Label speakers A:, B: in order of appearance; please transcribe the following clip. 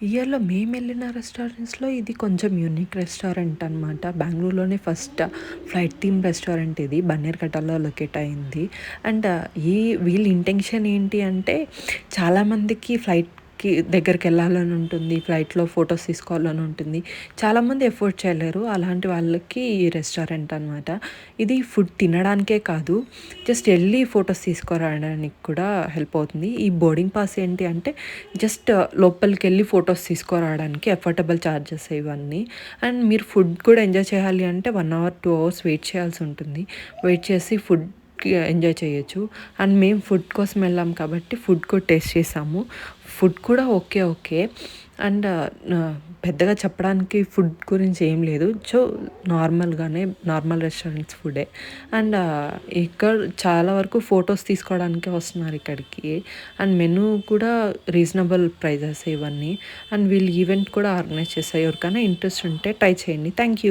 A: ఇయర్‌లో మేమెళ్ళిన రెస్టారెంట్స్‌లో ఇది కొంచెం యూనిక్ రెస్టారెంట్ అనమాట. బెంగుళూరులోనే ఫస్ట్ ఫ్లైట్ థీమ్ రెస్టారెంట్ ఇది. బన్నేరుఘట్టలో లొకేట్ అయింది. అండ్ వీళ్ళ ఇంటెన్షన్ ఏంటి అంటే చాలామందికి ఫ్లైట్‌కి దగ్గరికెళ్ళాలని ఉంటుంది. ఫ్లైట్‌లో ఫోటోస్ తీసుకోవాలని ఉంటుంది. చాలామంది ఎఫోర్డ్ చేయలేరు. అలాంటి వాళ్ళకి ఈ రెస్టారెంట్ అనమాట. ఇది ఫుడ్ తినడానికే కాదు, జస్ట్ ఎళ్ళి ఫోటోస్ తీసుకురావడానికి కూడా హెల్ప్ అవుతుంది. ఈ బోర్డింగ్ పాస్ ఏంటి అంటే జస్ట్ లోపలికెళ్ళి ఫోటోస్ తీసుకురావడానికి అఫోర్డబుల్ చార్జెస్ ఇవన్నీ. అండ్ మీరు ఫుడ్ కూడా ఎంజాయ్ చేయాలి అంటే 1 అవర్, 2 అవర్స్ వెయిట్ చేయాల్సి ఉంటుంది. వెయిట్ చేసి ఫుడ్‌కి ఎంజాయ్ చేయొచ్చు. అండ్ మేము ఫుడ్ కోసం వెళ్ళాం కాబట్టి ఫుడ్ కూడా టేస్ట్ చేసాము. ఫుడ్ కూడా ఓకే. ఓకే. అండ్ పెద్దగా చెప్పడానికి ఫుడ్ గురించి ఏం లేదు. సో, నార్మల్ రెస్టారెంట్స్ ఫుడ్డే. అండ్ ఇక్కడ చాలా వరకు ఫోటోస్ తీసుకోవడానికే వస్తున్నారు ఇక్కడికి. అండ్ మెనూ కూడా రీజనబుల్ ప్రైజెస్ ఇవన్నీ. అండ్ వీళ్ళు ఈవెంట్ కూడా ఆర్గనైజ్ చేస్తారు. ఎవరికైనా ఇంట్రెస్ట్ ఉంటే ట్రై చేయండి. Thank you.